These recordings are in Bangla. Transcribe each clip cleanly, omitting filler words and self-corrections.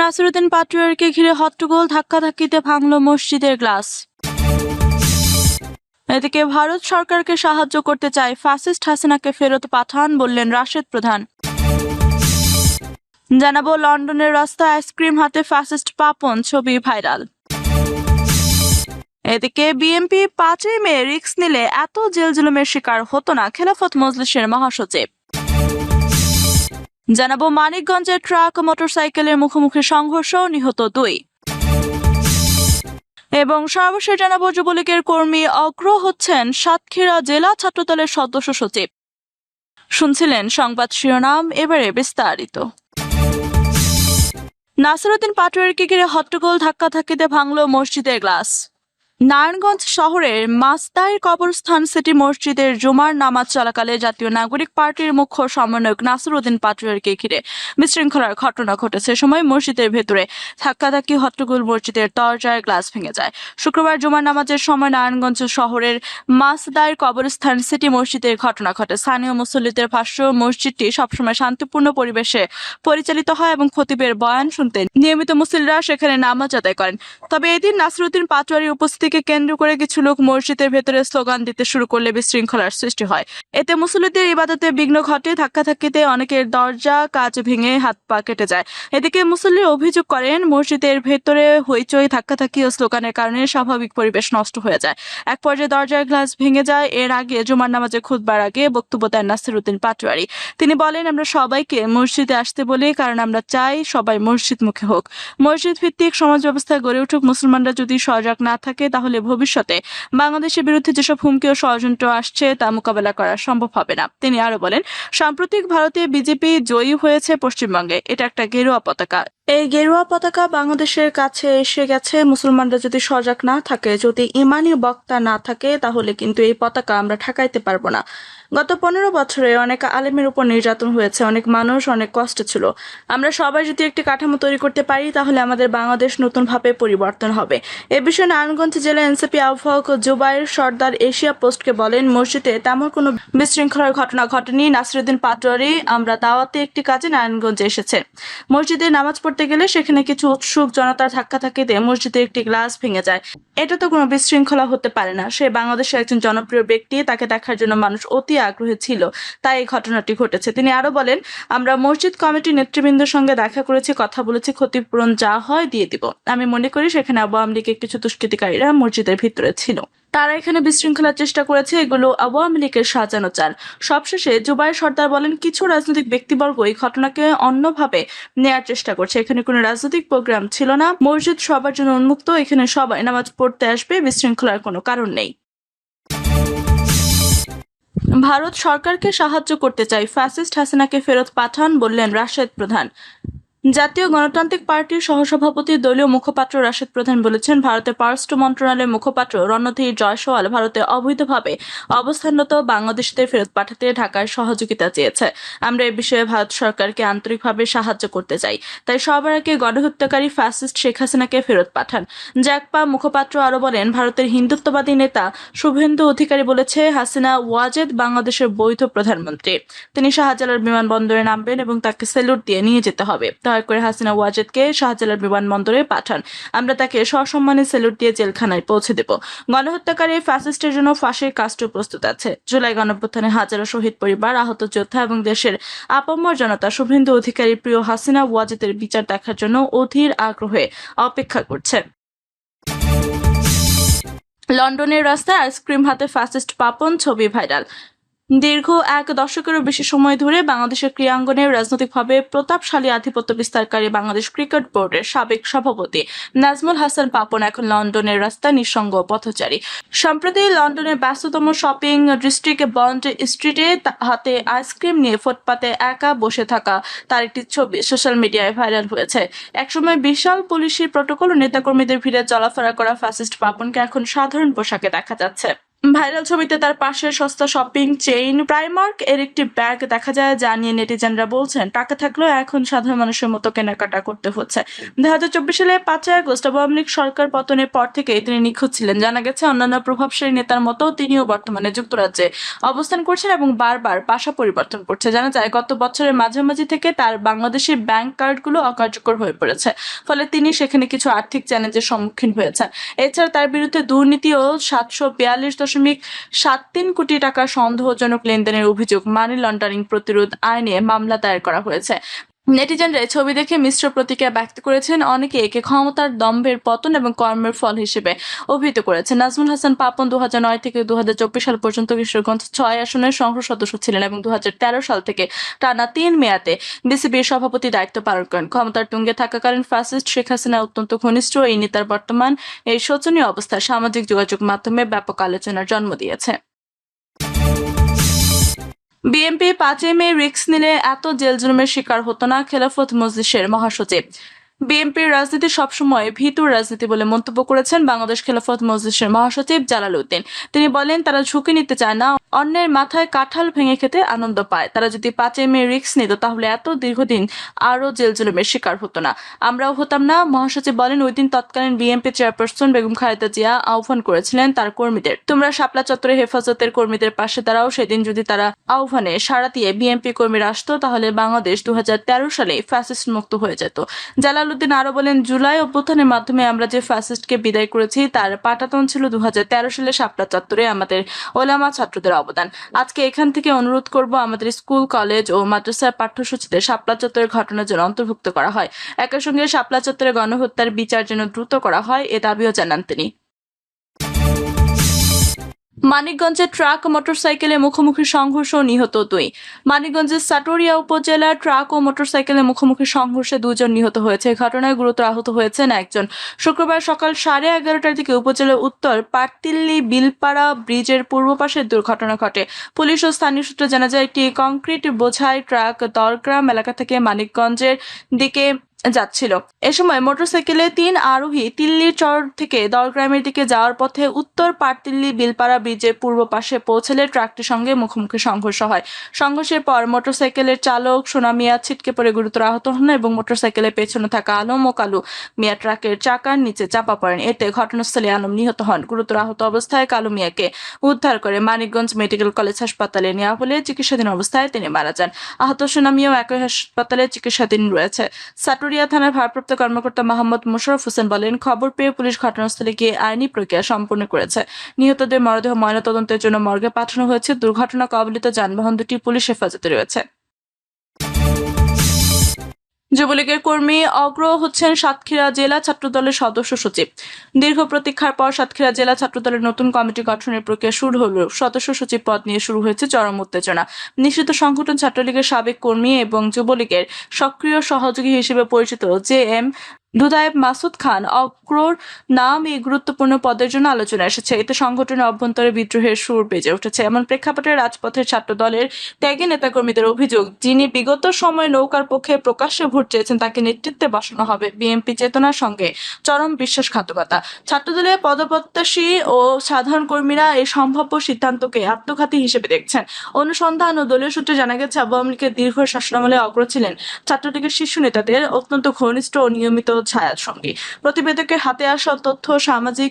নাসিরুদ্দিন পাটোয়ারিকে ঘিরে হট্টগোল, ধাক্কাধাক্কিতে ভাঙল মসজিদের গ্লাস। এদিকে ভারত সরকারকে সাহায্য করতে চায়, ফ্যাসিস্ট হাসিনাকে ফেরত পাঠান বললেন রাশেদ প্রধান। জানাবো লন্ডনের রাস্তায় আইসক্রিম হাতে ফ্যাসিস্ট পাপন, ছবি ভাইরাল। এদিকে বিএনপি 5 মে রিস্ক নিলে এত জেল জুলুমের শিকার হতো না, খেলাফত মজলিসের মহাসচিব। জানাবো মানিকগঞ্জে ট্রাক ও মোটরসাইকেলের মুখোমুখি সংঘর্ষ, নিহত 2। এবং সর্বশেষ জানাবো যুবলীগের কর্মী অগ্র হচ্ছেন সাতক্ষীরা জেলা ছাত্রদলের সদস্য সচিব। শুনছিলেন সংবাদ শিরোনাম, এবারে বিস্তারিত। নাসিরুদ্দিন পাটোয়ারিকে ঘিরে হট্টগোল, ধাক্কাধাক্কিতে ভাঙল মসজিদের গ্লাস। নারায়ণগঞ্জ শহরের মাস্তাইর কবরস্থান সিটি মসজিদের জুমার নামাজ চলাকালে জাতীয় নাগরিক পার্টির মুখ্য সমন্বয়ক নাসিরুদ্দিন পাটোয়ারিকে ঘিরে বিশৃঙ্খলার ঘটনা ঘটেছে। সময় মসজিদের ভেতরে ধাক্কাধাক্কি, হট্টগোল, মসজিদের দরজায় গ্লাস ভেঙে যায়। শুক্রবার জুমার নামাজের সময় নারায়ণগঞ্জ শহরের মাসদাইর কবরস্থান সিটি মসজিদের ঘটনা ঘটে। স্থানীয় মুসল্লিদের ভাষ্য, মসজিদটি সবসময় শান্তিপূর্ণ পরিবেশে পরিচালিত হয় এবং খতিবের বয়ান শুনতে নিয়মিত মুসল্লিরা সেখানে নামাজ আদায় করেন। তবে এদিন নাসিরুদ্দিন পাটোয়ারির উপস্থিতিকে কেন্দ্র করে কিছু লোক মসজিদের ভেতরে স্লোগান দিতে শুরু করলে বিশৃঙ্খলার সৃষ্টি হয়। এতে মুসল্লিদের ইবাদতে বিঘ্ন ঘটে। ধাক্কাধাক্কিতে অনেকের দরজা কাচ ভেঙে হাত পা কেটে যায়। এদিকে মুসল্লিরা অভিযোগ করেন, মসজিদের ভেতরে হইচই, ধাক্কাধাক্কি ও স্লোগানের কারণে স্বাভাবিক পরিবেশ নষ্ট হয়ে যায়। এক পর্যায়ে দরজার গ্লাস ভেঙে যায়। এর আগে জুমার নামাজে খুতবার আগে বক্তব্য দেন নাসিরুদ্দিন পাটোয়ারি। তিনি বলেন, আমরা সবাইকে মসজিদে আসতে বলি, কারণ আমরা চাই সবাই মসজিদমুখী হোক। মসজিদ ভিত্তিক সমাজ ব্যবস্থা গড়ে উঠুক। মুসলমানরা যদি সজাগ না থাকে তাহলে ভবিষ্যতে বাংলাদেশের বিরুদ্ধে যেসব হুমকি ও ষড়যন্ত্র আসছে তা মোকাবেলা করা সম্ভব হবে না। তিনি আরো বলেন, সাম্প্রতিক ভারতে বিজেপি জয়ী হয়েছে পশ্চিমবঙ্গে। এটা একটা গেরুয়া পতাকা। এই গেরুয়া পতাকা বাংলাদেশের কাছে এসে গেছে। মুসলমানরা যদি সজাগ না থাকে, যদি ইমানি বক্তা না থাকে, তাহলে কিন্তু এই পতাকা আমরা ঠেকাইতে পারবো না। গত 15 বছরে অনেক আলেমের উপর নির্যাতন হয়েছে, অনেক মানুষ অনেক কষ্ট ছিল। আমরা সবাই যদি একটি কাঠামো তৈরি করতে পারি, তাহলে আমাদের বাংলাদেশ নতুনভাবে পরিবর্তন হবে। এ বিষয়ে নারায়ণগঞ্জ জেলা এনসিপি আহ্বায়ক জুবাইর সর্দার এশিয়া পোস্টকে বলেন, মসজিদে তেমন কোনো বিশৃঙ্খলার ঘটনা ঘটেনি। নাসিরুদ্দিন পাটোয়ারি আমরা দাওয়াতে একটি কাজে নারায়ণগঞ্জে এসেছে। মসজিদে নামাজ পড়তে গেলে সেখানে কিছু উৎসুক জনতার ধাক্কাধাক্কিতে মসজিদের একটি গ্লাস ভেঙে যায়। এটা তো কোনো বিশৃঙ্খলা হতে পারে না। সে বাংলাদেশের একজন জনপ্রিয় ব্যক্তি, তাকে দেখার জন্য মানুষ অতি আগ্রহী ছিল, তাই এই ঘটনাটি ঘটেছে। তিনি আরো বলেন, আমরা মসজিদ কমিটির নেতৃবৃন্দের সঙ্গে দেখা করেছি, কথা বলেছি, ক্ষতিপূরণ যা হয় দিয়ে দিব। আমি মনে করি সেখানে আওয়ামী লীগের কিছু দুষ্কৃতিকারীরা মসজিদের ভিতরে ছিল, তারা এখানে বিশৃঙ্খলার চেষ্টা করেছে। এগুলো আওয়ামী লীগের সাজানো চাল। সবশেষে জুবাইর সর্দার বলেন, কিছু রাজনৈতিক ব্যক্তিবর্গ এই ঘটনাকে অন্যভাবে নেয়ার চেষ্টা করছে। এখানে কোনো রাজনৈতিক প্রোগ্রাম ছিল না। মসজিদ সবার জন্য উন্মুক্ত, এখানে সবাই নামাজ পড়তে আসবে, বিশৃঙ্খলার কোনো কারণ নেই। ভারত সরকারকে সাহায্য করতে চাই, ফ্যাসিস্ট হাসিনাকে ফেরত পাঠান বললেন রাশেদ প্রধান। জাতীয় গণতান্ত্রিক পার্টির সহসভাপতি দলীয় মুখপাত্র রাশেদ প্রধান বলেছেন, ভারতের পররাষ্ট্র মন্ত্রণালয়ের মুখপাত্র রণধীর জয়সওয়াল ভারতে অবৈধভাবে অবস্থানরত বাংলাদেশিদের ফেরত পাঠাতে ঢাকার সহযোগিতা চেয়েছে। আমরা এ বিষয়ে ভারত সরকারকে আন্তরিকভাবে সাহায্য করতে চাই, তাই সবার আগে গণহত্যাকারী ফ্যাসিস্ট শেখ হাসিনাকে ফেরত পাঠান। জাকপা মুখপাত্র আরো বলেন, ভারতের হিন্দুত্ববাদী নেতা শুভেন্দু অধিকারী বলেছে, হাসিনা ওয়াজেদ বাংলাদেশের বৈধ প্রধানমন্ত্রী। তিনি শাহজালাল বিমানবন্দরে নামবেন এবং তাকে স্যালুট দিয়ে নিয়ে যেতে হবে। দয়া করে হাসিনা ওয়াজেদকে শাহজালাল বিমানবন্দরে পাঠান। আমরা তাকে সসম্মানে স্যালুট দিয়ে জেলখানায় পৌঁছে দেব। গণহত্যাকারী ফ্যাসিস্টের জন্য ফাঁসির কাজটিও প্রস্তুত আছে। জুলাই গণঅভ্যুত্থানে হাজারো শহীদ পরিবার, আহত যোদ্ধা এবং দেশের আপামর জনতা শুভেন্দু অধিকারীর প্রিয় হাসিনা ওয়াজেদের বিচার দেখার জন্য অধীর আগ্রহে অপেক্ষা করছে। লন্ডনের রাস্তায় আইসক্রিম হাতে ফ্যাসিস্ট পাপন, ছবি ভাইরাল। দীর্ঘ 1 দশকেরও বেশি সময় ধরে বাংলাদেশের ক্রীড়াঙ্গনে রাজনৈতিকভাবে প্রতাপশালী আধিপত্য বিস্তারকারী বাংলাদেশ ক্রিকেট বোর্ডের সাবেক সভাপতি নাজমুল হাসান পাপন এখন লন্ডনের রাস্তায় নিঃসঙ্গ পথচারী। সম্প্রতি লন্ডনের ব্যস্ততম শপিং ডিস্ট্রিক্ট বন্ড স্ট্রিটে হাতে আইসক্রিম নিয়ে ফুটপাতে একা বসে থাকা তার একটি ছবি সোশ্যাল মিডিয়ায় ভাইরাল হয়েছে। একসময় বিশাল পুলিশি প্রটোকল ও নেতাকর্মীদের ভিড়ে চলাফেরা করা ফ্যাসিস্ট পাপনকে এখন সাধারণ পোশাকে দেখা যাচ্ছে। ভাইরাল ছবিতে তার পাশের সস্তা শপিং চেইন প্রাইমার্ক এর একটি ব্যাগ দেখা যায়, যা নিয়ে নেটিজেনরা বলছেন টাকা থাকলেও এখন সাধারণ মানুষের মতো কেনাকাটা করতে হচ্ছে। 2024 সালে 5 আগস্ট আওয়ামী লীগ সরকার পতনের পর থেকে তিনি নিখোঁজ ছিলেন। জানা গেছে অন্যান্য প্রভাবশালী নেতার মতো তিনিও বর্তমানে যুক্তরাজ্যে অবস্থান করছেন এবং বারবার বাসা পরিবর্তন করছে। জানা যায় গত বছরের মাঝামাঝি থেকে তার বাংলাদেশি ব্যাংক কার্ডগুলো অকার্যকর হয়ে পড়েছে, ফলে তিনি সেখানে কিছু আর্থিক চ্যালেঞ্জের সম্মুখীন হয়েছেন। এছাড়া তার বিরুদ্ধে দুর্নীতি ও 742.73 কোটি টাকা সন্দেহজনক লেনদেনের অভিযোগ, মানি লন্ডারিং প্রতিরোধ আইনে মামলা দায়ের করা হয়েছে। নেটিজেনরা ছবি দেখে মিশ্র প্রতিক্রিয়া ব্যক্ত করেছেন। অনেকে একে ক্ষমতার দম্ভের পতন এবং কর্মের ফল হিসেবে অভিহিত করেছেন। নাজমুল হাসান পাপন 2009 থেকে 2024 সাল পর্যন্ত কিশোরগঞ্জ 6 আসনের সংসদ সদস্য ছিলেন এবং 2013 সাল থেকে টানা 3 মেয়াদে বিসিবির সভাপতি দায়িত্ব পালন করেন। ক্ষমতার তুঙ্গে থাকাকালীন ফ্যাসিস্ট শেখ হাসিনা অত্যন্ত ঘনিষ্ঠ এই নেতার বর্তমান এই শোচনীয় অবস্থা সামাজিক যোগাযোগ মাধ্যমে ব্যাপক আলোচনার জন্ম দিয়েছে। বিএনপি 5 মে রিস্ক নিলে এত জেল জুলুমের শিকার হতো না, খেলাফত মজলিসের মহাসচিব। বিএনপির রাজনীতি সবসময় ভীতুর রাজনীতি বলে মন্তব্য করেছেন বাংলাদেশ খেলাফত মজলিসের মহাসচিব জালাল উদ্দিন। তিনি বলেন, তারা ঝুঁকি নিতে চায় না, অন্যের মাথায় কাঁঠাল ভেঙে খেতে আনন্দ পায়। তারা যদি 5 মে রিস্ক নিত তাহলে এত দীর্ঘদিন আরও জেল জুলুমের শিকার হতো না, আমরাও হতাম না। মহাসচিব বলেন, ওই দিন তৎকালীন বিএনপি চেয়ারপারসন বেগম খালেদা জিয়া আহ্বান করেছিলেন তার কর্মীদের, তোমরা শাপলা চত্বরে হেফাজতের কর্মীদের পাশে দাঁড়াও। সেদিন যদি তারা আহ্বানে সাড়া দিয়ে বিএনপি কর্মীরা আসতো তাহলে বাংলাদেশ 2013 সালে ফ্যাসিস্ট মুক্ত হয়ে যেত। জালালউদ্দিন আরো বলেন, জুলাই অভ্যুত্থানের মাধ্যমে আমরা যে ফ্যাসিস্টকে বিদায় করেছি তার পাটাতন ছিল 2013 সালে শাপলা চত্বরে আমাদের ওলামা ছাত্রদের অবদান। আজকে এখান থেকে অনুরোধ করব আমাদের স্কুল, কলেজ ও মাদ্রাসার পাঠ্যসূচিতে শাপলা চত্বরের ঘটনা যেন অন্তর্ভুক্ত করা হয়। একই সঙ্গে শাপলা চত্বরে গণহত্যার বিচার যেন দ্রুত করা হয়, এ দাবিও জানান তিনি। মানিকগঞ্জে ট্রাক ও মোটরসাইকেলের মুখোমুখি সংঘর্ষ, নিহত 2। মানিকগঞ্জের সাটুরিয়া উপজেলার ট্রাক ও মোটরসাইকেলের মুখোমুখি সংঘর্ষে 2 জন নিহত হয়েছে। ঘটনায় গুরুতর আহত হয়েছেন একজন। শুক্রবার সকাল 11:30টার দিকে উপজেলার উত্তর পাটতিল্লি বিলপাড়া ব্রিজের পূর্ব পাশে দুর্ঘটনা ঘটে। পুলিশ ও স্থানীয় সূত্রে জানা যায়, একটি কংক্রিট বোঝাই ট্রাক দরগ্রাম এলাকা থেকে মানিকগঞ্জের দিকে যাচ্ছিল। এ সময় মোটরসাইকেলে 3 আরোহী তিল্লি চর থেকে দরগ্রামের দিকে যাওয়ার পথে উত্তর পাটতিল্লি বিলপাড়া ব্রিজের পূর্ব পাশে পৌঁছলে ট্রাকটির সঙ্গে মুখোমুখি সংঘর্ষ হয়। সংঘর্ষের পর মোটরসাইকেলের চালক সোনা মিয়া ছিটকে পড়ে গুরুতর আহত হন এবং মোটরসাইকেলের পেছনে থাকা আলম ও কালু মিয়া ট্রাকের চাকার নিচে চাপা পড়েন। এতে ঘটনাস্থলে আলম নিহত হন। গুরুতর আহত অবস্থায় কালু মিয়াকে উদ্ধার করে মানিকগঞ্জ মেডিকেল কলেজ হাসপাতালে নেওয়া হলে চিকিৎসাধীন অবস্থায় তিনি মারা যান। আহত সোনা মিয়াও একই হাসপাতালে চিকিৎসাধীন রয়েছে। সাটুরিয়া থানার ভারপ্রাপ্ত কর্মকর্তা মোহাম্মদ মোশাররফ হোসেন বলেন, খবর পেয়ে পুলিশ ঘটনাস্থলে গিয়ে আইনি প্রক্রিয়া সম্পন্ন করেছে। নিহতদের মরদেহ ময়নাতদন্তের জন্য মর্গে পাঠানো হয়েছে। দুর্ঘটনা কবলিত যানবাহন দুটি পুলিশ হেফাজতে রয়েছে। যুবলীগের কর্মী অগ্র হচ্ছেন সাতক্ষীরা জেলা ছাত্রদলের সদস্য সচিব। দীর্ঘ প্রতীক্ষার পর সাতক্ষীরা জেলা ছাত্রদলের নতুন কমিটি গঠনের প্রক্রিয়া শুরু হলেও সদস্য সচিব পদ নিয়ে শুরু হয়েছে চরম উত্তেজনা। নিষিদ্ধ সংগঠন ছাত্রলীগের সাবেক কর্মী এবং যুবলীগের সক্রিয় সহযোগী হিসেবে পরিচিত জে.এম. দুদায়েব মাসুদ খান অগ্রর নাম এই গুরুত্বপূর্ণ পদের জন্য আলোচনা এসেছে। এতে সংগঠনের অভ্যন্তরে বিদ্রোহের সুর বেজে উঠেছে। এমন প্রেক্ষাপটে রাজপথের ছাত্র দলের ত্যাগী নেতাকর্মীদের অভিযোগ, যিনি বিগত সময়ে নৌকার পক্ষে প্রকাশ্যে ভোট চেয়েছেন তাকে নেতৃত্বে বসানো হবে বিএনপি চেতনার সঙ্গে চরম বিশ্বাসঘাতকতা। ছাত্রদলের পদপ্রত্যাশী ও সাধারণ কর্মীরা এই সম্ভাব্য সিদ্ধান্তকে আত্মঘাতী হিসেবে দেখছেন। অনুসন্ধান ও দলীয় সূত্রে জানা গেছে, আওয়ামী লীগের দীর্ঘ শাসনামলে অগ্র ছিলেন ছাত্রলীগের শীর্ষ নেতাদের অত্যন্ত ঘনিষ্ঠ ও নিয়মিত ছায়ার সঙ্গী। প্রতিবেদকের হাতে আসা তথ্য সামাজিক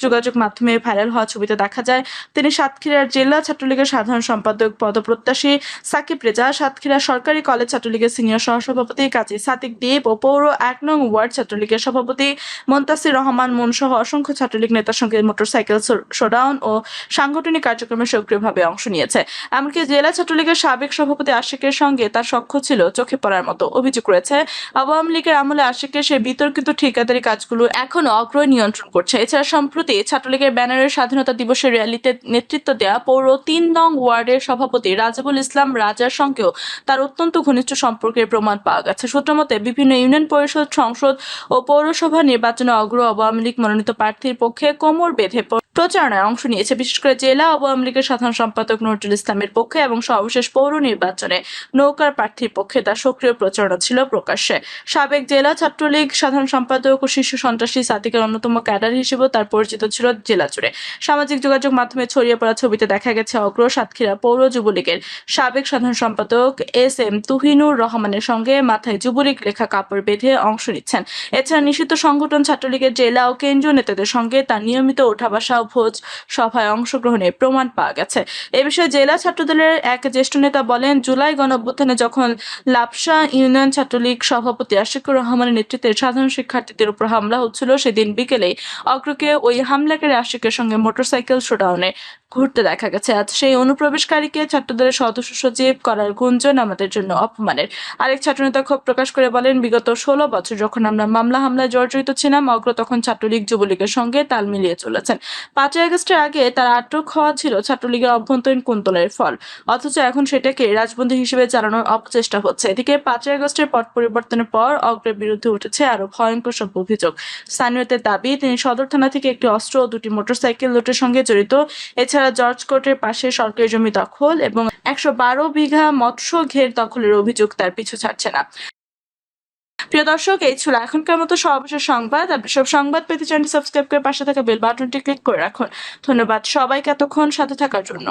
যোগাযোগ মাধ্যমে ভাইরাল হওয়া ছবিতে দেখা যায়, তিনি সাতক্ষীরার জেলা ছাত্রলীগের সাধারণ সম্পাদক পদপ্রত্যাশী সাকিব রেজা, সাতক্ষীরা সরকারি কলেজ ছাত্রলীগের সিনিয়র সহসভাপতি কাজী সাদিক দ্বীপ ও পৌর 1 নং ওয়ার্ড ছাত্রলীগের সভাপতি মোন্তাসির রহমান মন সহ অসংখ্য ছাত্রলীগ নেতার সঙ্গে মোটরসাইকেল শোডাউন ও সাংগঠনিক কার্যক্রমে সক্রিয়ভাবে অংশ নিয়েছে। এমনকি জেলা ছাত্রলীগের সাবেক সভাপতি আশিকের সঙ্গে তার সখ্য ছিল চোখে পড়ার মতো। অভিযোগ রয়েছে, আওয়ামী লীগের আমলে আশিকের সে বিতর্কিত ঠিকাদারি কাজগুলো এখনো অগ্রহ নিয়ন্ত্রণ করছে। এছাড়া সম্প্রতি ছাত্রলীগের ব্যানারের স্বাধীনতা দিবসের র্যালিতে নেতৃত্ব দেওয়া পৌর 3 নং ওয়ার্ডের সভাপতি রাজিবুল ইসলাম রাজার সঙ্গেও তার অত্যন্ত ঘনিষ্ঠ সম্পর্কের প্রমাণ পাওয়া গেছে। সূত্রমতে বিভিন্ন ইউনিয়ন পরিষদ, সংসদ ও পৌরসভা নির্বাচনে অগ্রহ আওয়ামী লীগ মনোনীত প্রার্থীর পক্ষে কোমর বেঁধে প্রচারণায় অংশ নিয়েছে, বিশেষ করে জেলা আওয়ামী লীগের সাধারণ সম্পাদক নজরুল ইসলামের পক্ষে এবং সর্বশেষ পৌর নির্বাচনে নৌকার প্রার্থীর পক্ষে তার সক্রিয় প্রচারণা ছিল প্রকাশ্যে। সাবেক জেলা ছাত্রলীগ সাধারণ সম্পাদক ও শীর্ষ সন্ত্রাসী সাদিকের অন্যতম ক্যাডার হিসেবেও তার পরিচিত ছিল জেলা জুড়ে। সামাজিক যোগাযোগ মাধ্যমে ছড়িয়ে পড়া ছবিতে দেখা গেছে অগ্র সাতক্ষীরা পৌর যুবলীগের সাবেক সাধারণ সম্পাদক SM তুহিনুর রহমানের সঙ্গে মাথায় যুবলীগ লেখা কাপড় বেঁধে অংশ নিচ্ছেন। এছাড়া নিষিদ্ধ সংগঠন ছাত্রলীগের জেলা ও কেন্দ্রীয় নেতাদের সঙ্গে তার নিয়মিত ওঠা বসা ও ভোজ সভায় অংশগ্রহণের প্রমাণ পাওয়া গেছে। এ বিষয়ে জেলা ছাত্রদলের এক জ্যেষ্ঠ নেতা বলেন, জুলাই গণঅভ্যুত্থানে যখন লাপসা ইউনিয়ন ছাত্রলীগ সভাপতি আশিকুর রহমানের নেতৃত্বে সাধারণ শিক্ষার্থীদের উপর হামলা হচ্ছিল, সেদিন বিকেলে অগ্রকে ওই হামলাকারী আশিকের সঙ্গে মোটরসাইকেল শোডাউনে ঘুরতে দেখা গেছে। আজ সেই অনুপ্রবেশকারীকে ছাত্রদলের সদস্য সচিব করার গুঞ্জন আমাদের জন্য অপমানের। আরেক ছাত্রনেতা ক্ষোভ প্রকাশ করে বলেন, বিগত 16 বছর যখন আমরা মামলা হামলায় জর্জরিত ছিলাম, অগ্র তখন ছাত্রলীগ যুবলীগের সঙ্গে তাল মিলিয়ে চলেছেন। 5ই আগস্টের আগে তার আটক হওয়া ছিল ছাত্রলীগের অভ্যন্তরীণ কুন্তলের ফল, অথচ এখন সেটাকে রাজবন্দী হিসেবে চালানোর অপচেষ্টা হচ্ছে। এদিকে 5ই আগস্টের পট পরিবর্তনের পর অগ্রের বিরুদ্ধে উঠেছে আরো ভয়ঙ্কর সব অভিযোগ। স্থানীয়দের দাবি, তিনি সদর থানা থেকে একটি অস্ত্র ও 2টি মোটরসাইকেল লুটের সঙ্গে জড়িত। এছাড়া জর্জ কোর্টের পাশে সরকারি জমি দখল এবং 112 বিঘা মৎস্য ঘের দখলের অভিযোগ তার পিছু ছাড়ছে না। প্রিয় দর্শক, এই ছিল এখনকার মতো সর্বশেষ সংবাদ। আপনি সব সংবাদ পেতে চ্যানেলটি সাবস্ক্রাইব করে পাশে থাকা বেল বাটনটি ক্লিক করে রাখুন। ধন্যবাদ সবাইকে এতক্ষণ সাথে থাকার জন্য।